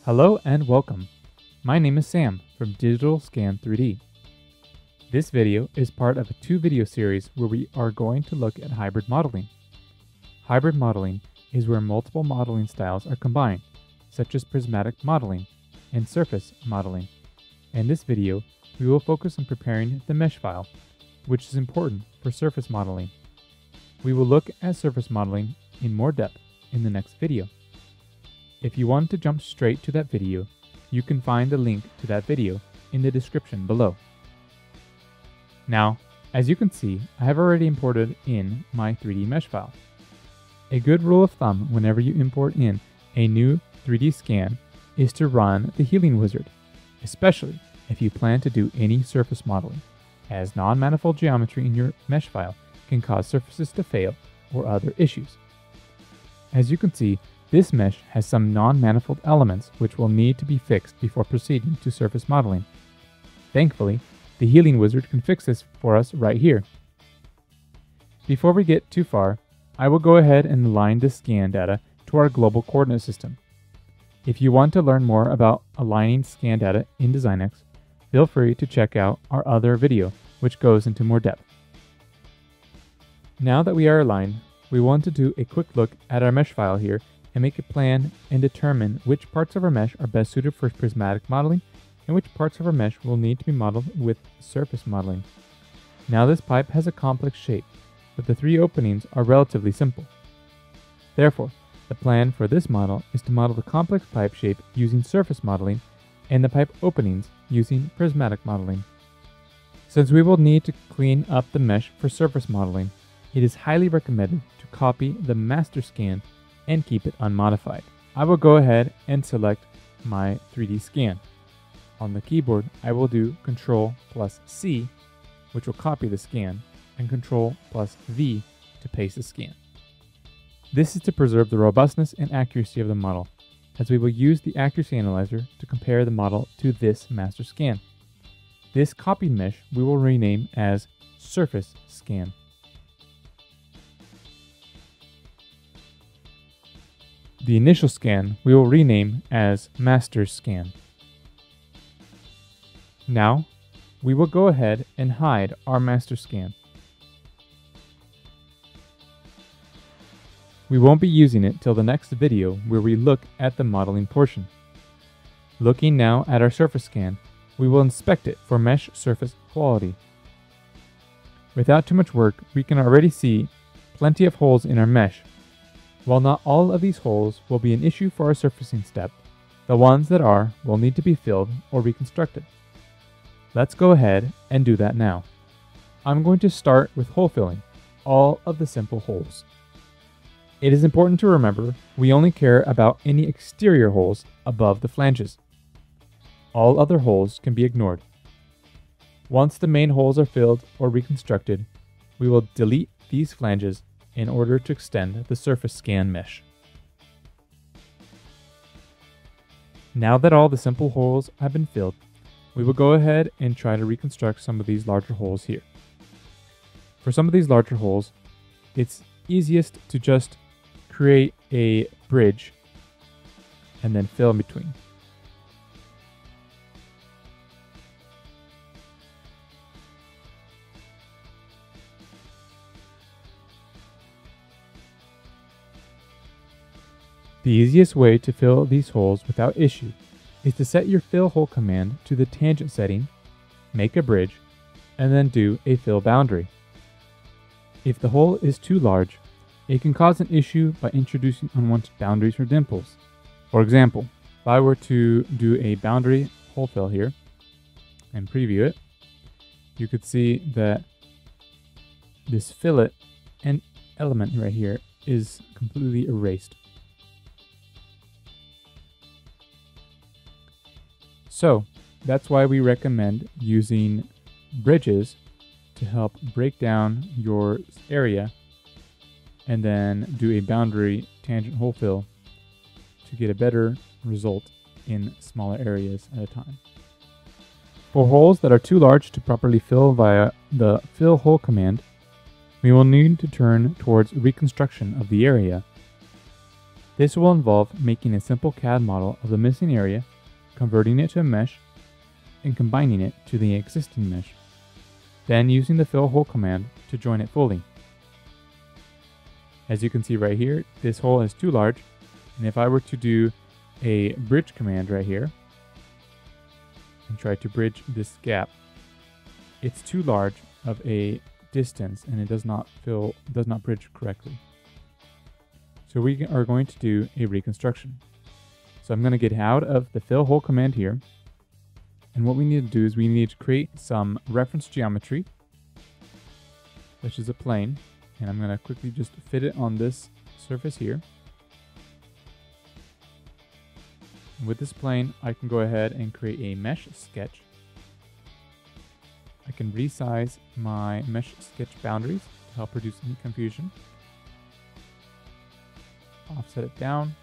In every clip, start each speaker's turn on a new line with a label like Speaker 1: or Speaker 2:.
Speaker 1: Hello and welcome. My name is Sam from Digital Scan 3D. This video is part of a 2-video series where we are going to look at hybrid modeling. Hybrid modeling is where multiple modeling styles are combined, such as prismatic modeling and surface modeling. In this video, we will focus on preparing the mesh file, which is important for surface modeling. We will look at surface modeling in more depth in the next video. If you want to jump straight to that video, you can find the link to that video in the description below. Now, as you can see, I have already imported in my 3D mesh file. A good rule of thumb whenever you import in a new 3D scan is to run the healing wizard, especially if you plan to do any surface modeling, as non-manifold geometry in your mesh file can cause surfaces to fail or other issues. As you can see, this mesh has some non-manifold elements which will need to be fixed before proceeding to surface modeling. Thankfully, the healing wizard can fix this for us right here. Before we get too far, I will go ahead and align the scan data to our global coordinate system. If you want to learn more about aligning scan data in Design X, feel free to check out our other video, which goes into more depth. Now that we are aligned, we want to do a quick look at our mesh file here and make a plan and determine which parts of our mesh are best suited for prismatic modeling and which parts of our mesh will need to be modeled with surface modeling. Now this pipe has a complex shape, but the 3 openings are relatively simple. Therefore, the plan for this model is to model the complex pipe shape using surface modeling and the pipe openings using prismatic modeling. Since we will need to clean up the mesh for surface modeling, it is highly recommended to copy the master scan and keep it unmodified. I will go ahead and select my 3D scan. On the keyboard, I will do Ctrl+C, which will copy the scan, and Ctrl+V to paste the scan. This is to preserve the robustness and accuracy of the model, as we will use the accuracy analyzer to compare the model to this master scan. This copied mesh we will rename as surface scan. The initial scan we will rename as master scan. Now, we will go ahead and hide our master scan. We won't be using it till the next video where we look at the modeling portion. Looking now at our surface scan, we will inspect it for mesh surface quality. Without too much work, we can already see plenty of holes in our mesh. While not all of these holes will be an issue for our surfacing step, the ones that are will need to be filled or reconstructed. Let's go ahead and do that now. I'm going to start with hole filling all of the simple holes. It is important to remember we only care about any exterior holes above the flanges. All other holes can be ignored. Once the main holes are filled or reconstructed, we will delete these flanges in order to extend the surface scan mesh. Now that all the simple holes have been filled, we will go ahead and try to reconstruct some of these larger holes here. For some of these larger holes, it's easiest to just create a bridge and then fill in between. The easiest way to fill these holes without issue is to set your fill hole command to the tangent setting, make a bridge, and then do a fill boundary. If the hole is too large, it can cause an issue by introducing unwanted boundaries or dimples. For example, if I were to do a boundary hole fill here and preview it, you could see that this fillet and element right here is completely erased. So that's why we recommend using bridges to help break down your area and then do a boundary tangent hole fill to get a better result in smaller areas at a time. For holes that are too large to properly fill via the fill hole command, we will need to turn towards reconstruction of the area. This will involve making a simple CAD model of the missing area, converting it to a mesh, and combining it to the existing mesh. Then using the fill hole command to join it fully. As you can see right here, this hole is too large, and if I were to do a bridge command right here and try to bridge this gap, it's too large of a distance and it does not bridge correctly. So we are going to do a reconstruction. So I'm going to get out of the fill hole command here, and what we need to do is we need to create some reference geometry, which is a plane, and I'm going to quickly just fit it on this surface here. And with this plane, I can go ahead and create a mesh sketch. I can resize my mesh sketch boundaries to help reduce any confusion. Offset it down,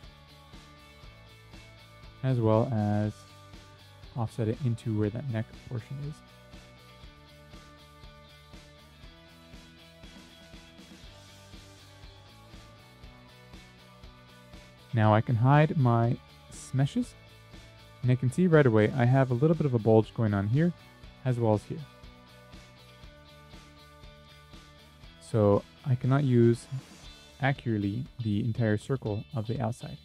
Speaker 1: as well as offset it into where that neck portion is. Now I can hide my meshes, and I can see right away I have a little bit of a bulge going on here as well as here. So I cannot use accurately the entire circle of the outside.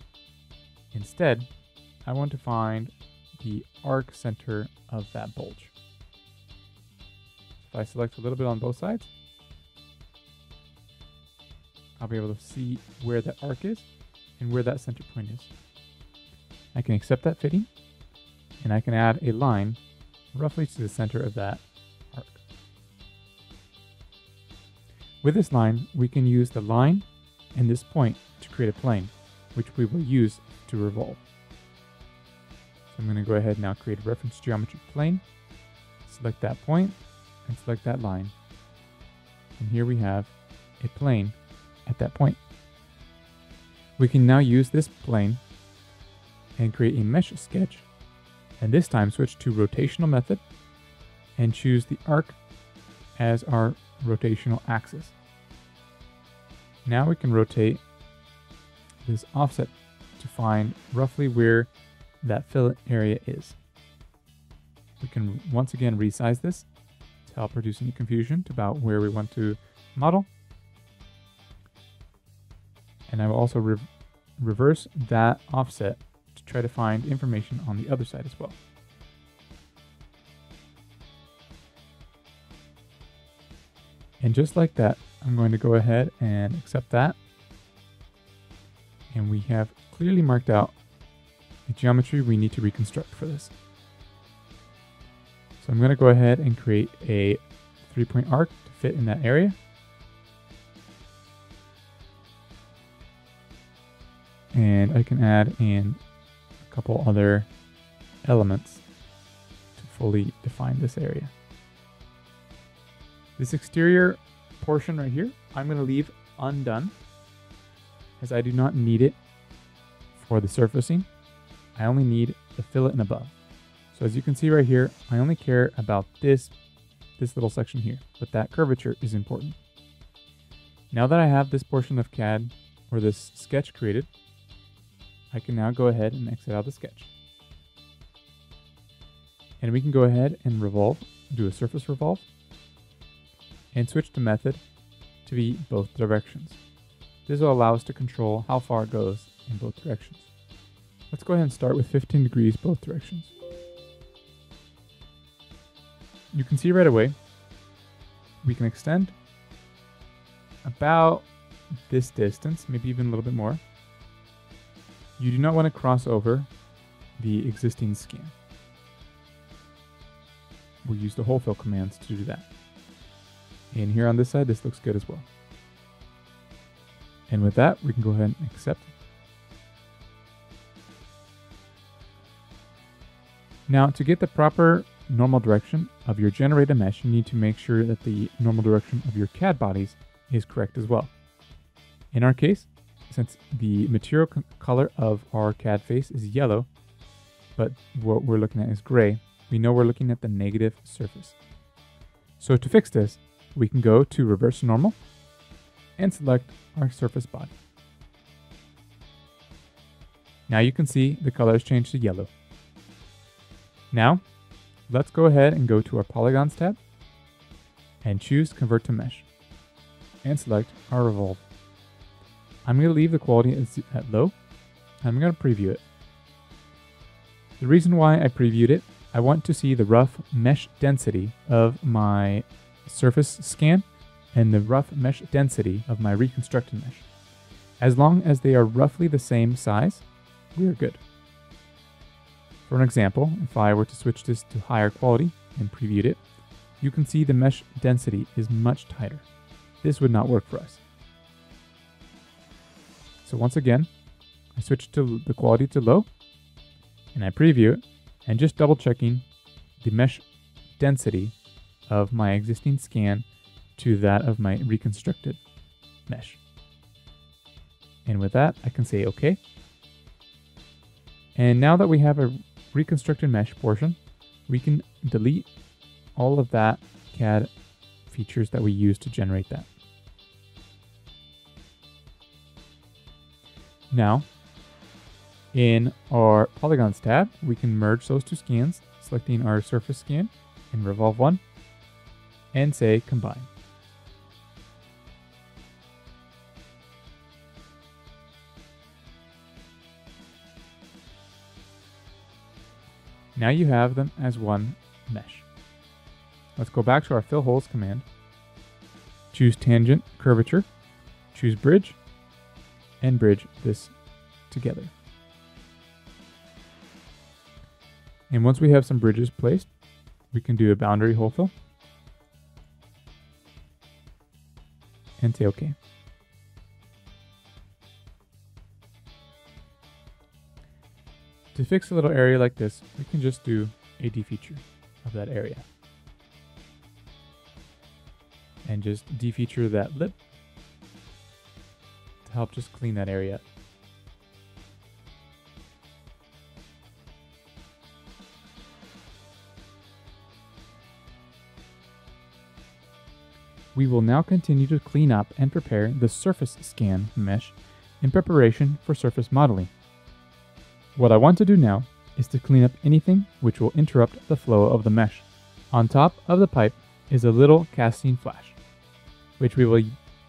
Speaker 1: Instead, I want to find the arc center of that bulge. If I select a little bit on both sides, I'll be able to see where that arc is and where that center point is. I can accept that fitting, and I can add a line roughly to the center of that arc. With this line, we can use the line and this point to create a plane, which we will use to revolve. So I'm going to go ahead and now create a reference geometry plane, select that point, and select that line. And here we have a plane at that point. We can now use this plane and create a mesh sketch, and this time switch to rotational method and choose the arc as our rotational axis. Now we can rotate this offset to find roughly where that fillet area is. We can once again resize this to help reduce any confusion about where we want to model. And I will also reverse that offset to try to find information on the other side as well. And just like that, I'm going to go ahead and accept that. And we have clearly marked out the geometry we need to reconstruct for this. So I'm going to go ahead and create a 3-point arc to fit in that area. And I can add in a couple other elements to fully define this area. This exterior portion right here, I'm going to leave undone as I do not need it for the surfacing. I only need the fillet and above. So as you can see right here, I only care about this little section here, but that curvature is important. Now that I have this portion of CAD or this sketch created, I can now go ahead and exit out the sketch. And we can go ahead and revolve, do a surface revolve, and switch the method to be both directions. This will allow us to control how far it goes in both directions. Let's go ahead and start with 15 degrees both directions. You can see right away, we can extend about this distance, maybe even a little bit more. You do not want to cross over the existing scan. We'll use the hole fill commands to do that. And here on this side, this looks good as well. And with that, we can go ahead and accept. Now, to get the proper normal direction of your generated mesh, you need to make sure that the normal direction of your CAD bodies is correct as well. In our case, since the material color of our CAD face is yellow, but what we're looking at is gray, we know we're looking at the negative surface. So to fix this, we can go to reverse normal and select our surface body. Now you can see the color has changed to yellow. Now, let's go ahead and go to our Polygons tab and choose Convert to Mesh and select our Revolve. I'm going to leave the quality at low. I'm going to preview it. The reason why I previewed it, I want to see the rough mesh density of my surface scan and the rough mesh density of my reconstructed mesh. As long as they are roughly the same size, we are good. For an example, if I were to switch this to higher quality and previewed it, you can see the mesh density is much tighter. This would not work for us. So once again, I switch to the quality to low, and I preview it, and just double checking the mesh density of my existing scan to that of my reconstructed mesh. And with that, I can say OK. And now that we have a reconstructed mesh portion, we can delete all of that CAD features that we used to generate that. Now, in our Polygons tab, we can merge those two scans, selecting our surface scan and Revolve one, and say Combine. Now you have them as one mesh. Let's go back to our Fill Holes command, choose Tangent Curvature, choose Bridge, and bridge this together. And once we have some bridges placed, we can do a boundary hole fill and say OK. To fix a little area like this, we can just do a defeature of that area. And just defeature that lip to help just clean that area up. We will now continue to clean up and prepare the surface scan mesh in preparation for surface modeling. What I want to do now is to clean up anything which will interrupt the flow of the mesh. On top of the pipe is a little casting flash, which we will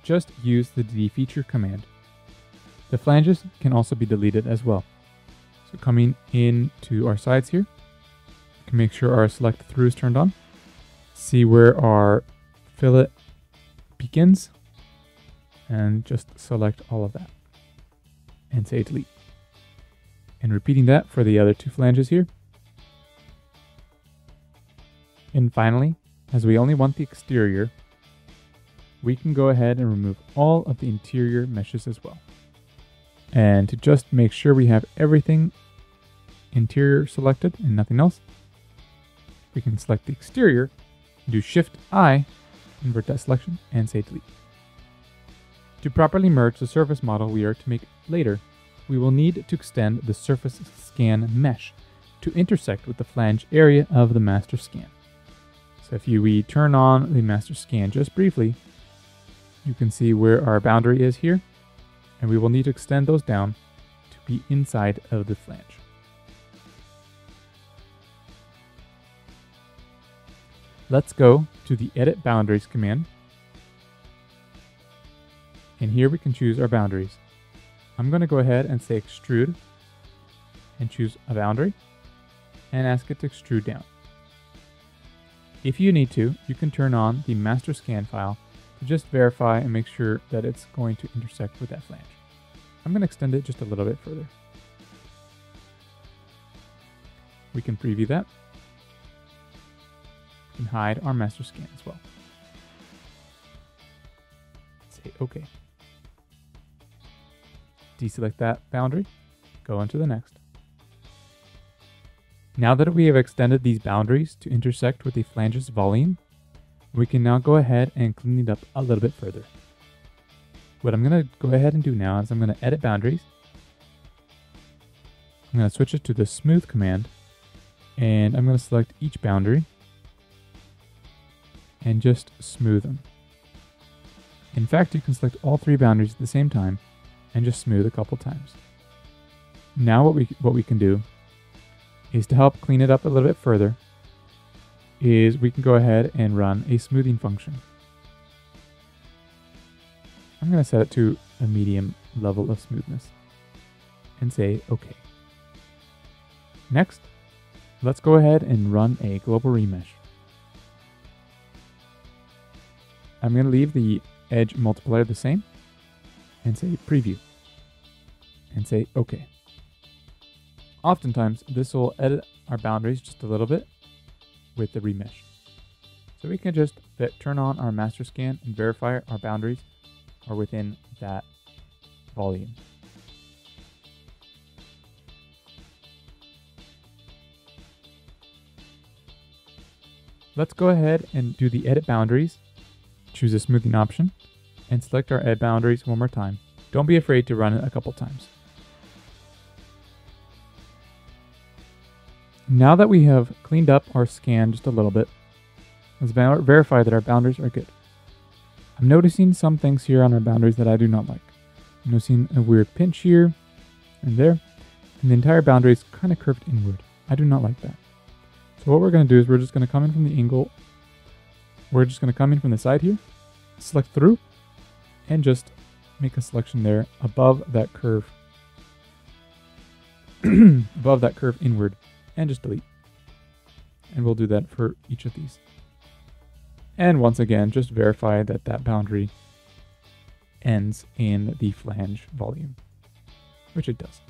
Speaker 1: just use the defeature command. The flanges can also be deleted as well. So coming into our sides here, we can make sure our select through is turned on. See where our fillet begins, and just select all of that and say delete. And repeating that for the other two flanges here. And finally, as we only want the exterior, we can go ahead and remove all of the interior meshes as well. And to just make sure we have everything interior selected and nothing else, we can select the exterior, do Shift-I, invert that selection, and say delete. To properly merge the surface model we are to make later, we will need to extend the surface scan mesh to intersect with the flange area of the master scan. So if we turn on the master scan just briefly, you can see where our boundary is here, and we will need to extend those down to be inside of the flange. Let's go to the Edit Boundaries command, and here we can choose our boundaries. I'm going to go ahead and say Extrude, and choose a boundary, and ask it to extrude down. If you need to, you can turn on the master scan file to just verify and make sure that it's going to intersect with that flange. I'm going to extend it just a little bit further. We can preview that. We can hide our master scan as well. Say OK. Deselect that boundary, go into the next. Now that we have extended these boundaries to intersect with the flange's volume, we can now go ahead and clean it up a little bit further. What I'm going to go ahead and do now is I'm going to edit boundaries. I'm going to switch it to the smooth command, and I'm going to select each boundary and just smooth them. In fact, you can select all three boundaries at the same time and just smooth a couple times. Now what we can do is, to help clean it up a little bit further, is we can go ahead and run a smoothing function. I'm going to set it to a medium level of smoothness and say OK. Next, let's go ahead and run a global remesh. I'm going to leave the edge multiplier the same and say preview and say OK. Oftentimes, this will edit our boundaries just a little bit with the remesh. So we can just turn on our master scan and verify our boundaries are within that volume. Let's go ahead and do the edit boundaries. Choose the smoothing option and select our edit boundaries one more time. Don't be afraid to run it a couple times. Now that we have cleaned up our scan just a little bit, let's verify that our boundaries are good. I'm noticing some things here on our boundaries that I do not like. I'm noticing a weird pinch here and there, and the entire boundary is kind of curved inward. I do not like that. So what we're going to do is we're just going to come in from the angle. We're just going to come in from the side here, select through, and just make a selection there above that curve, above that curve inward, and just delete. And we'll do that for each of these. And once again, just verify that that boundary ends in the flange volume, which it does.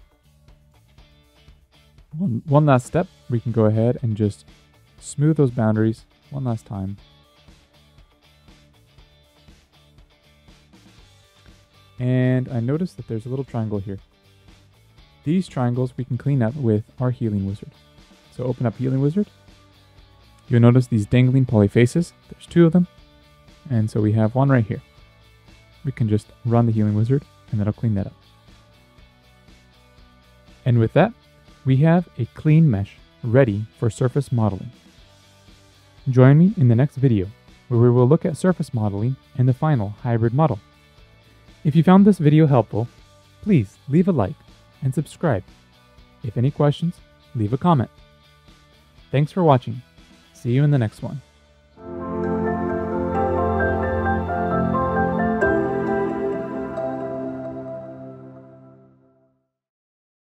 Speaker 1: One last step, we can go ahead and just smooth those boundaries one last time. And I noticed that there's a little triangle here. These triangles we can clean up with our healing wizard. So open up healing wizard. You'll notice these dangling polyfaces. There's two of them. And so we have one right here. We can just run the healing wizard and that'll clean that up. And with that, we have a clean mesh ready for surface modeling. Join me in the next video where we will look at surface modeling and the final hybrid model. If you found this video helpful, please leave a like and subscribe. If any questions, leave a comment. Thanks for watching. See you in the next one.